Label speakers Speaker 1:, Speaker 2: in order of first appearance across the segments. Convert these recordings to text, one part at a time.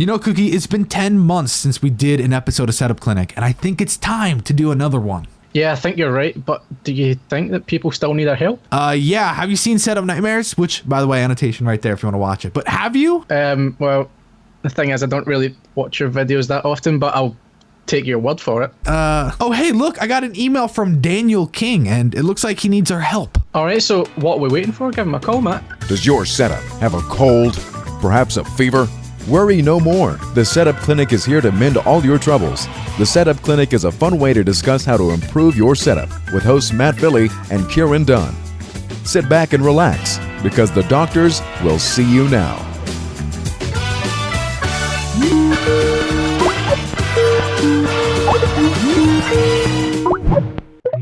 Speaker 1: You know, Cookie, it's been 10 months since we did an episode of Setup Clinic, and I think it's time to do another one.
Speaker 2: Yeah, I think you're right, but do you think that people still need our help?
Speaker 1: Yeah. Have you seen Setup Nightmares? Which, by the way, annotation right there if you want to watch it. But have you?
Speaker 2: Well, the thing is, I don't really watch your videos that often, but I'll take your word for it.
Speaker 1: Oh, hey, look, I got an email from Daniel King, and it looks like he needs our help.
Speaker 2: All right, so what are we waiting for? Give him a call, Matt.
Speaker 3: Does your setup have a cold? Perhaps a fever? Worry no more. The Setup Clinic is here to mend all your troubles. The Setup Clinic is a fun way to discuss how to improve your setup with hosts Matt Billy and Kieran Dunn. Sit back and relax because the doctors will see you now.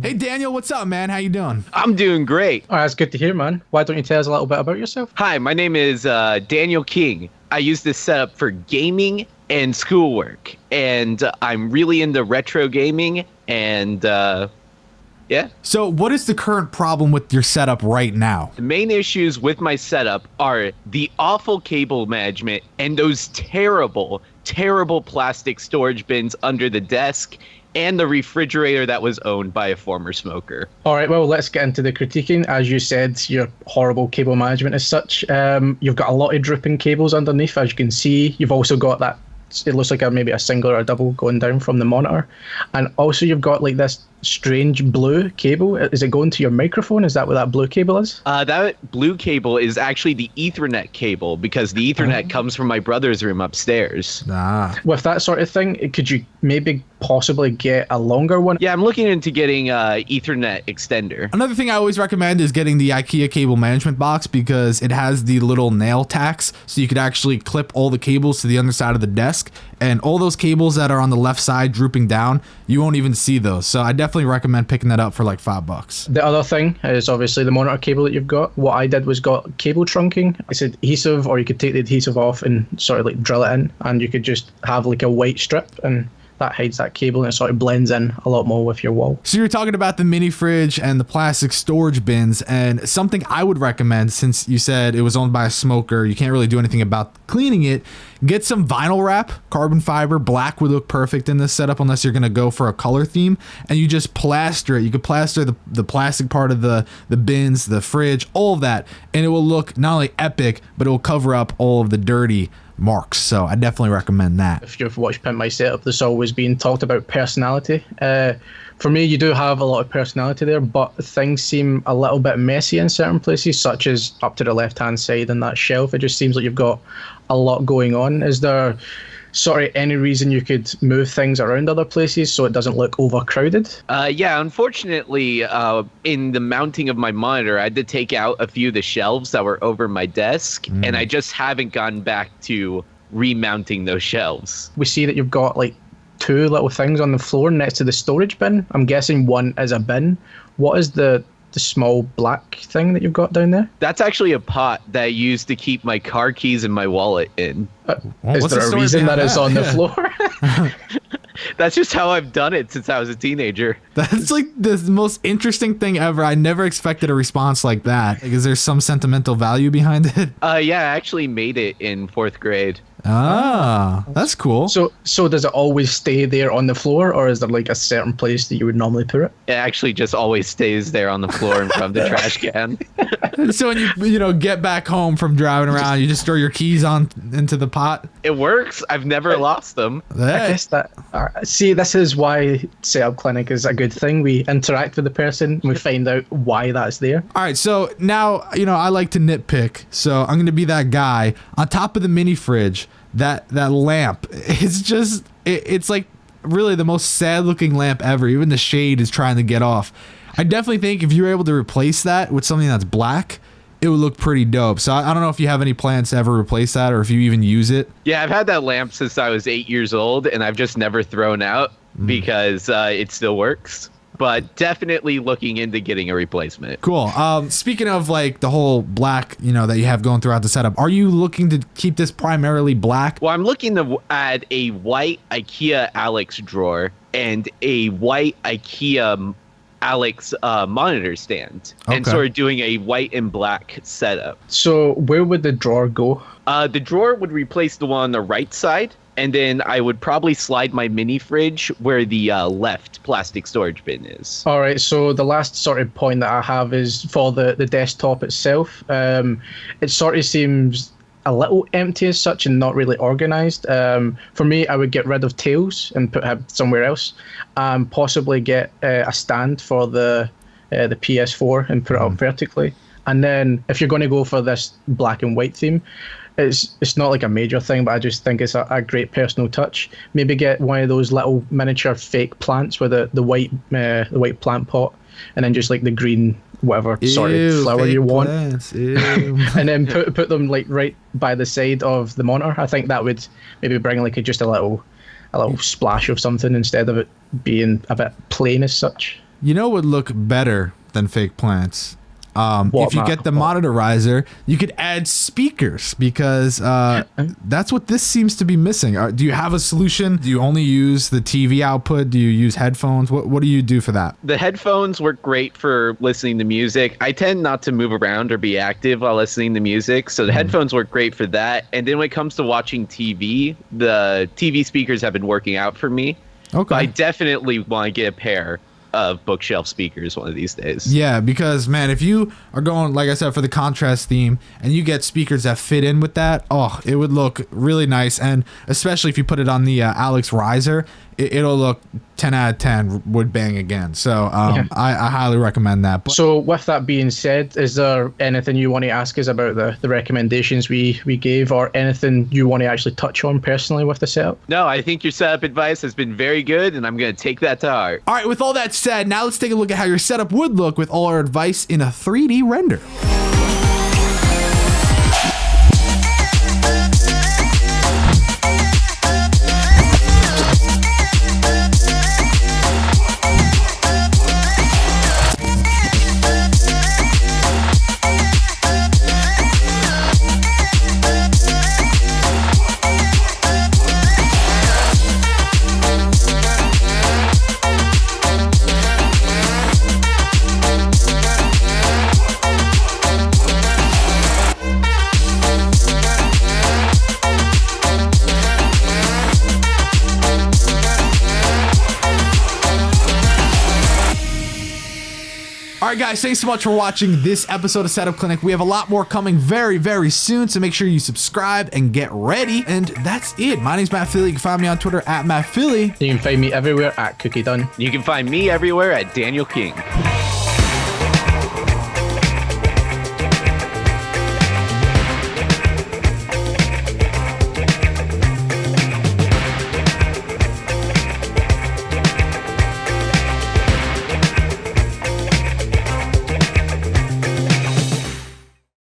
Speaker 1: Hey, Daniel, what's up, man? How you doing?
Speaker 4: I'm doing great.
Speaker 2: Oh, that's good to hear, man. Why don't you tell us a little bit about yourself?
Speaker 4: Hi, my name is Daniel King. I use this setup for gaming and schoolwork, and I'm really into retro gaming, and yeah.
Speaker 1: So what is the current problem with your setup right now?
Speaker 4: The main issues with my setup are the awful cable management and those terrible, terrible plastic storage bins under the desk, and the refrigerator that was owned by a former smoker.
Speaker 2: All right, well, let's get into the critiquing. As you said, your horrible cable management as such. You've got a lot of drooping cables underneath, as you can see. You've also got that, it looks like maybe a single or a double going down from the monitor. And also you've got like this strange blue cable. Is it going to your microphone? Is that what that blue cable is?
Speaker 4: That blue cable is actually the Ethernet cable, because the Ethernet comes from my brother's room upstairs.
Speaker 2: With that sort of thing, could you maybe possibly get a longer one?
Speaker 4: Yeah, I'm looking into getting Ethernet extender.
Speaker 1: Another thing I always recommend is getting the IKEA cable management box, because it has the little nail tacks, so you could actually clip all the cables to the underside of the desk, and all those cables that are on the left side drooping down, you won't even see those. So I definitely recommend picking that up for like $5.
Speaker 2: The other thing is obviously the monitor cable that you've got. What I did was got cable trunking. It's adhesive, or you could take the adhesive off and sort of like drill it in, and you could just have like a white strip, and that hides that cable, and it sort of blends in a lot more with your wall.
Speaker 1: So you're talking about the mini fridge and the plastic storage bins, and something I would recommend, since you said it was owned by a smoker, you can't really do anything about cleaning it, get some vinyl wrap, carbon fiber. Black would look perfect in this setup unless you're gonna go for a color theme, and you just plaster it. You could plaster the plastic part of the bins, the fridge, all of that, and it will look not only epic, but it will cover up all of the dirty marks. So I definitely recommend that.
Speaker 2: If you've watched Pimp My Setup, there's always been talked about personality. For me, you do have a lot of personality there, but things seem a little bit messy in certain places, such as up to the left-hand side and that shelf. It just seems like you've got a lot going on. Is there sort of any reason you could move things around other places so it doesn't look overcrowded?
Speaker 4: Yeah, unfortunately, in the mounting of my monitor, I had to take out a few of the shelves that were over my desk, and I just haven't gotten back to remounting those shelves.
Speaker 2: We see that you've got like two little things on the floor next to the storage bin. I'm guessing one is a bin. What is the small black thing that you've got down there?
Speaker 4: That's actually a pot that I use to keep my car keys and my wallet in.
Speaker 2: Is there a reason that it's on the floor?
Speaker 4: That's just how I've done it since I was a teenager.
Speaker 1: That's like the most interesting thing ever. I never expected a response like that. Like, is there some sentimental value behind it?
Speaker 4: Yeah, I actually made it in 4th grade.
Speaker 1: Ah, that's cool.
Speaker 2: So does it always stay there on the floor, or is there like a certain place that you would normally put it?
Speaker 4: It actually just always stays there on the floor in front of the trash can.
Speaker 1: So when you get back home from driving around, you just throw your keys into the pot?
Speaker 4: It works. I've never lost them.
Speaker 2: I guess that. See, this is why Setup Clinic is a good thing. We interact with the person, and we find out why that's there.
Speaker 1: All right, so now, I like to nitpick, so I'm going to be that guy. On top of the mini fridge, that lamp, it's like really the most sad looking lamp ever. Even the shade is trying to get off. I definitely think if you were able to replace that with something that's black, it would look pretty dope. So I don't know if you have any plans to ever replace that, or if you even use it.
Speaker 4: Yeah, I've had that lamp since I was 8 years old, and I've just never thrown out because it still works. But definitely looking into getting a replacement.
Speaker 1: Cool. Speaking of like the whole black, that you have going throughout the setup, are you looking to keep this primarily black?
Speaker 4: Well, I'm looking to add a white IKEA Alex drawer and a white IKEA Alex monitor stand and
Speaker 1: Okay.
Speaker 4: sort of doing a white and black setup.
Speaker 2: So where would the drawer go?
Speaker 4: The drawer would replace the one on the right side, and then I would probably slide my mini fridge where the left plastic storage bin is.
Speaker 2: All right, so the last sort of point that I have is for the desktop itself. It sort of seems a little empty as such and not really organized. For me, I would get rid of Tails and put him somewhere else, possibly get a stand for the PS4 and put it up vertically. And then if you're going to go for this black and white theme, it's not like a major thing, but I just think it's a great personal touch. Maybe get one of those little miniature fake plants with the white plant pot, and then just like the green whatever sort of flower you want, and then put them like right by the side of the monitor. I think that would maybe bring like just a little splash of something instead of it being a bit plain as such.
Speaker 1: You know what would look better than fake plants? If you get the monitorizer, you could add speakers, because that's what this seems to be missing. Do you have a solution? Do you only use the TV output? Do you use headphones? What do you do for that?
Speaker 4: The headphones work great for listening to music. I tend not to move around or be active while listening to music, so the headphones work great for that. And then when it comes to watching TV, the TV speakers have been working out for me.
Speaker 1: Okay.
Speaker 4: But I definitely want to get a pair of bookshelf speakers one of these days.
Speaker 1: Yeah, because man, if you are going, like I said, for the contrast theme and you get speakers that fit in with that, oh, it would look really nice. And especially if you put it on the Alex riser, it'll look 10 out of 10 would bang again. So I highly recommend that. But
Speaker 2: So with that being said, is there anything you want to ask us about the recommendations we gave, or anything you want to actually touch on personally with the setup?
Speaker 4: No, I think your setup advice has been very good, and I'm going to take that to heart.
Speaker 1: all right, with all that said, now let's take a look at how your setup would look with all our advice in a 3D render. All right, guys, thanks so much for watching this episode of Setup Clinic. We have a lot more coming very, very soon, so make sure you subscribe and get ready. And that's it. My name's Matt Philly. You can find me on Twitter at Matt Philly.
Speaker 2: You can find me everywhere at Cookie Done.
Speaker 4: You can find me everywhere at Daniel King.